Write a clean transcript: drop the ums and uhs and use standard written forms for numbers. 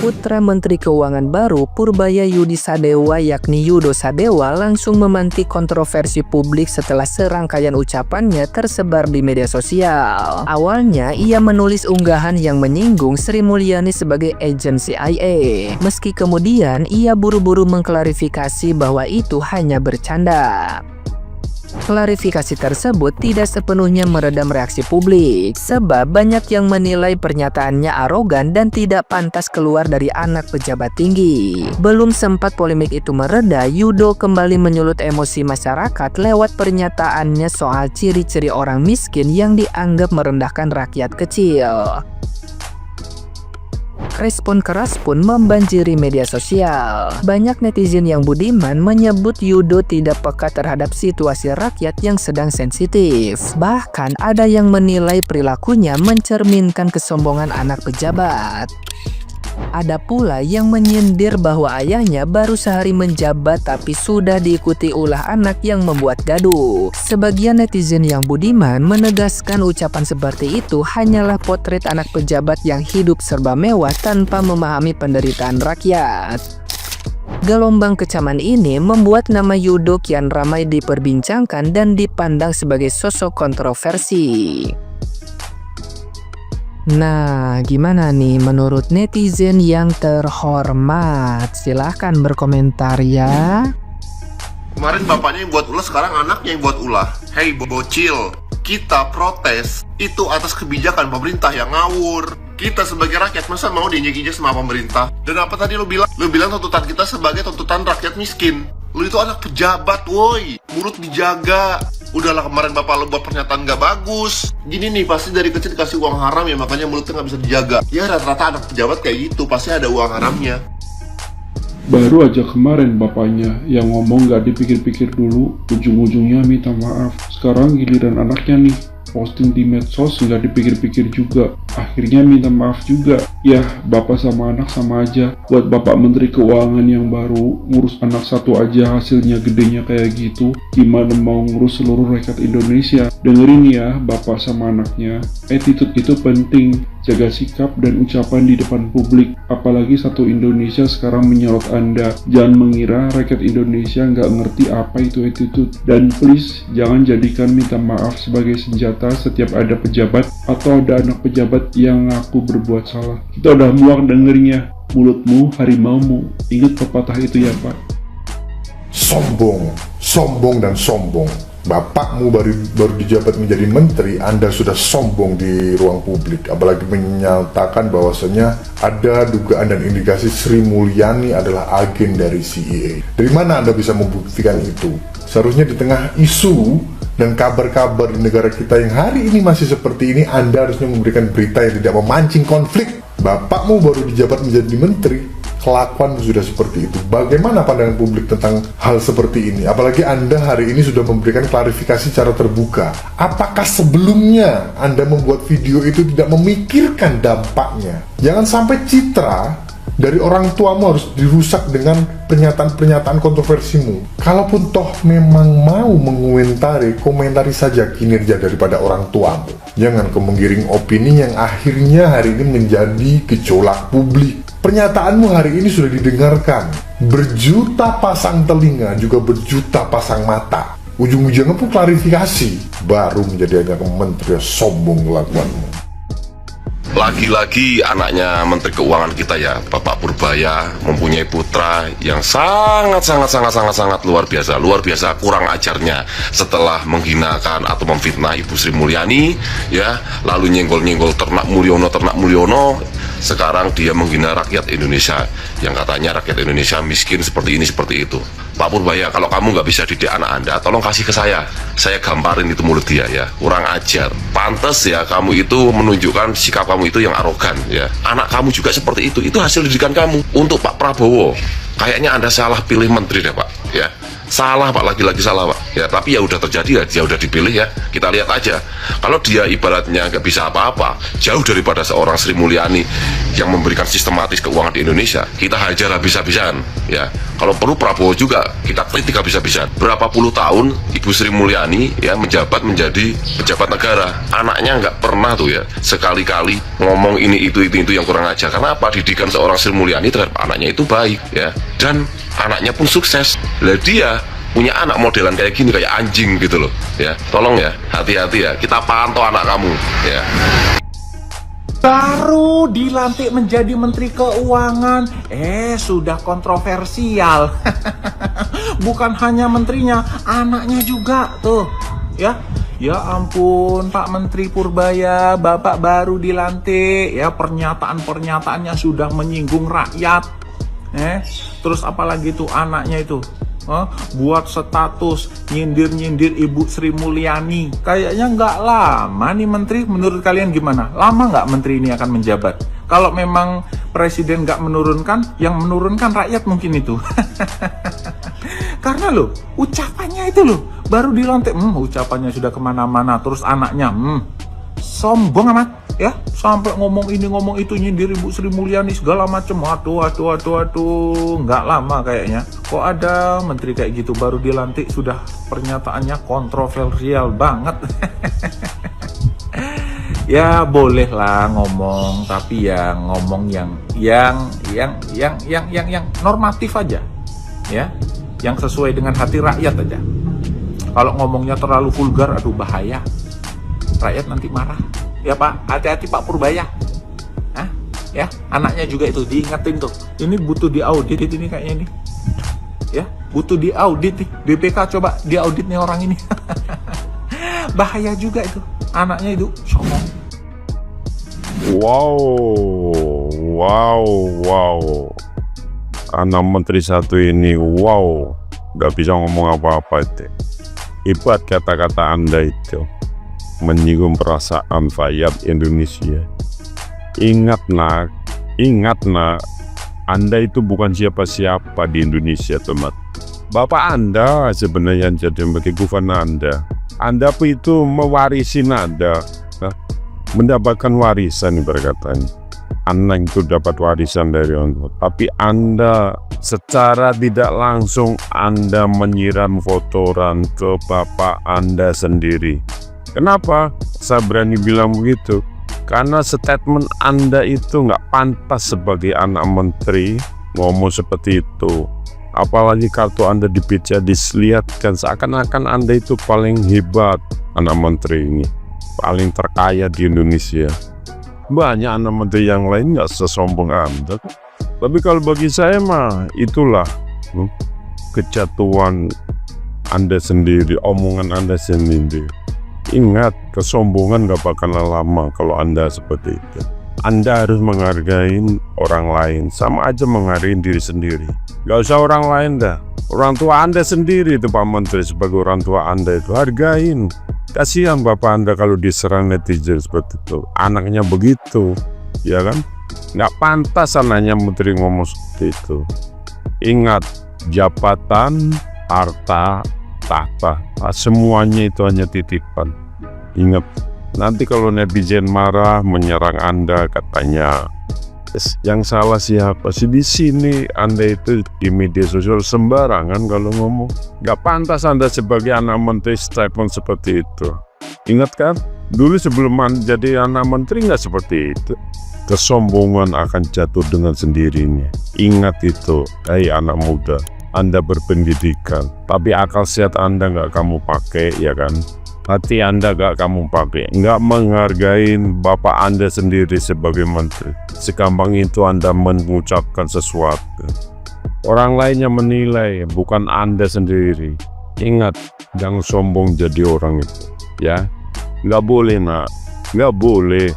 Putra Menteri Keuangan baru Purbaya Yudi Sadewa yakni Yudo Sadewa langsung memantik kontroversi publik setelah serangkaian ucapannya tersebar di media sosial. Awalnya ia menulis unggahan yang menyinggung Sri Mulyani sebagai agen CIA. Meski kemudian ia buru-buru mengklarifikasi bahwa itu hanya bercanda. Klarifikasi tersebut tidak sepenuhnya meredam reaksi publik, sebab banyak yang menilai pernyataannya arogan dan tidak pantas keluar dari anak pejabat tinggi. Belum sempat polemik itu mereda, Yudo kembali menyulut emosi masyarakat lewat pernyataannya soal ciri-ciri orang miskin yang dianggap merendahkan rakyat kecil. Respon keras pun membanjiri media sosial. Banyak netizen yang budiman menyebut Yudo tidak peka terhadap situasi rakyat yang sedang sensitif. Bahkan ada yang menilai perilakunya mencerminkan kesombongan anak pejabat. Ada pula yang menyindir bahwa ayahnya baru sehari menjabat tapi sudah diikuti ulah anak yang membuat gaduh. Sebagian netizen yang budiman menegaskan ucapan seperti itu hanyalah potret anak pejabat yang hidup serba mewah tanpa memahami penderitaan rakyat. Gelombang kecaman ini membuat nama Yudo kian ramai diperbincangkan dan dipandang sebagai sosok kontroversi. Nah, gimana nih menurut netizen yang terhormat? Silahkan berkomentar ya. Kemarin bapaknya yang buat ulah, sekarang anaknya yang buat ulah. Hei bocil, kita protes itu atas kebijakan pemerintah yang ngawur. Kita sebagai rakyat masa mau diinjek-injek sama pemerintah? Dan apa tadi lu bilang? Lu bilang tuntutan kita sebagai tuntutan rakyat miskin. Lu itu anak pejabat woi, mulut dijaga. Udahlah, kemarin bapak lu buat pernyataan gak bagus. Gini nih, pasti dari kecil dikasih uang haram ya, makanya mulutnya gak bisa dijaga. Ya rata-rata anak pejabat kayak gitu, pasti ada uang haramnya. Baru aja kemarin bapaknya yang ngomong gak dipikir-pikir dulu, ujung-ujungnya minta maaf. Sekarang giliran anaknya nih, posting di medsos nggak dipikir-pikir juga, akhirnya minta maaf juga. Ya, bapak sama anak sama aja. Buat bapak menteri keuangan yang baru, ngurus anak satu aja hasilnya gedenya kayak gitu, gimana mau ngurus seluruh rakyat Indonesia? Dengerin ya bapak sama anaknya, attitude itu penting. Jaga sikap dan ucapan di depan publik, apalagi satu Indonesia sekarang menyorot Anda. Jangan mengira rakyat Indonesia nggak ngerti apa itu attitude. Dan please, jangan jadikan minta maaf sebagai senjata setiap ada pejabat atau ada anak pejabat yang ngaku berbuat salah. Kita udah muak dengernya, mulutmu harimaumu. Ingat pepatah itu ya Pak. Sombong, sombong dan sombong. Bapakmu baru dijabat menjadi menteri, Anda sudah sombong di ruang publik, apalagi menyatakan bahwasanya ada dugaan dan indikasi Sri Mulyani adalah agen dari CIA. Dari mana Anda bisa membuktikan itu? Seharusnya di tengah isu dan kabar-kabar di negara kita yang hari ini masih seperti ini, Anda harusnya memberikan berita yang tidak memancing konflik. Bapakmu baru dijabat menjadi menteri, kelakuan sudah seperti itu. Bagaimana pandangan publik tentang hal seperti ini? Apalagi Anda hari ini sudah memberikan klarifikasi secara terbuka. Apakah sebelumnya Anda membuat video itu tidak memikirkan dampaknya? Jangan sampai citra dari orang tuamu harus dirusak dengan pernyataan-pernyataan kontroversimu. Kalaupun toh memang mau komentari saja kinerja daripada orang tuamu. Jangan menggiring opini yang akhirnya hari ini menjadi gejolak publik. Pernyataanmu hari ini sudah didengarkan berjuta pasang telinga, juga berjuta pasang mata. Ujung-ujungnya pun klarifikasi, baru menjadi hanya menteri. Sombong kelakuanmu. Lagi-lagi anaknya Menteri Keuangan kita ya, Bapak Purbaya, mempunyai putra yang sangat luar biasa kurang ajarnya. Setelah menghinakan atau memfitnah Ibu Sri Mulyani ya, lalu nyenggol-nyenggol ternak Mulyono, sekarang dia menghina rakyat Indonesia yang katanya rakyat Indonesia miskin seperti ini seperti itu. Pak Purbaya, kalau kamu nggak bisa didik anak Anda, tolong kasih ke saya gamparin itu mulut dia ya, kurang ajar. Pantes ya kamu itu menunjukkan sikap kamu itu yang arogan ya. Anak kamu juga seperti itu hasil didikan kamu. Untuk Pak Prabowo, kayaknya Anda salah pilih menteri deh Pak ya. Salah Pak, lagi-lagi salah Pak. Ya tapi ya udah terjadi ya, dia udah dipilih ya. Kita lihat aja. Kalau dia ibaratnya nggak bisa apa-apa, jauh daripada seorang Sri Mulyani yang memberikan sistematis keuangan di Indonesia, kita hajar habis-habisan. Ya, kalau perlu Prabowo juga kita kritik habis-habisan. Berapa puluh tahun Ibu Sri Mulyani ya menjabat menjadi pejabat negara, anaknya nggak pernah tuh ya sekali-kali ngomong ini itu yang kurang ajar. Karena apa? Didikan seorang Sri Mulyani terhadap anaknya itu baik ya, dan anaknya pun sukses. Lah dia punya anak modelan kayak gini, kayak anjing gitu loh ya. Tolong ya, hati-hati ya, kita pantau anak kamu ya. Baru dilantik menjadi Menteri Keuangan, sudah kontroversial. Bukan hanya menterinya, anaknya juga tuh ya. Ya ampun, Pak Menteri Purbaya, Bapak baru dilantik ya, pernyataan-pernyataannya sudah menyinggung rakyat. Terus apalagi tuh anaknya itu buat status nyindir-nyindir Ibu Sri Mulyani. Kayaknya nggak lama nih menteri. Menurut kalian gimana? Lama nggak menteri ini akan menjabat? Kalau memang presiden nggak menurunkan, yang menurunkan rakyat mungkin itu. Karena loh, ucapannya itu loh, baru dilantik, ucapannya sudah kemana-mana. Terus anaknya, sombong amat. Ya, sampai ngomong ini ngomong itu, nyindir Ibu Sri Mulyani segala macem. Aduh, nggak lama kayaknya. Kok ada menteri kayak gitu baru dilantik sudah pernyataannya kontroversial banget. Ya boleh lah ngomong, tapi ya ngomong yang normatif aja, ya, yang sesuai dengan hati rakyat aja. Kalau ngomongnya terlalu vulgar, aduh bahaya, rakyat nanti marah. Ya Pak, hati-hati Pak Purbaya. Ya, anaknya juga itu diingetin tuh. Ini butuh diaudit ini kayaknya ini. Ya, butuh diaudit nih. BPK coba diaudit nih orang ini. Bahaya juga itu. Anaknya itu sombong. Wow. Anak menteri satu ini, wow. Gak bisa ngomong apa-apa itu. Hebat kata-kata Anda itu. Menyinggung perasaan rakyat Indonesia. Ingat nak, Anda itu bukan siapa-siapa di Indonesia, teman. Bapak Anda sebenarnya yang jadi sebagai gubernur Anda. Anda pun itu mewarisi nada, mendapatkan warisan berkatanya. Anak itu dapat warisan dari orang tua. Tapi Anda secara tidak langsung Anda menyiram kotoran ke bapak Anda sendiri. Kenapa saya berani bilang begitu? Karena statement Anda itu nggak pantas sebagai anak menteri ngomong seperti itu. Apalagi kartu Anda dibaca diselihatkan seakan-akan Anda itu paling hebat anak menteri ini, paling terkaya di Indonesia. Banyak anak menteri yang lain nggak sesombong Anda. Tapi kalau bagi saya mah itulah kejatuhan Anda sendiri, omongan Anda sendiri. Ingat, kesombongan gak bakalan lama kalau Anda seperti itu. Anda harus menghargai orang lain, sama aja menghargai diri sendiri. Gak usah orang lain dah. Orang tua Anda sendiri itu Pak Menteri, sebagai orang tua Anda itu hargain. Kasihan Bapak Anda kalau diserang netizen seperti itu. Anaknya begitu, ya kan? Gak pantas anaknya menteri ngomong seperti itu. Ingat, jabatan, harta, tahta, semuanya itu hanya titipan. Ingat, nanti kalau netizen marah menyerang Anda katanya, yang salah siapa sih di sini? Anda itu di media sosial sembarangan kalau ngomong. Gak pantas Anda sebagai anak menteri statement seperti itu. Ingat kan? Dulu sebelum jadi anak menteri nggak seperti itu. Kesombongan akan jatuh dengan sendirinya. Ingat itu, hai anak muda. Anda berpendidikan, tapi akal sehat Anda nggak kamu pakai, ya kan? Hati Anda gak kamu pakai, nggak menghargai bapak Anda sendiri sebagai menteri. Segampang itu Anda mengucapkan sesuatu. Orang lainnya menilai, bukan Anda sendiri. Ingat, jangan sombong jadi orang itu, ya. Nggak boleh nak, nggak boleh.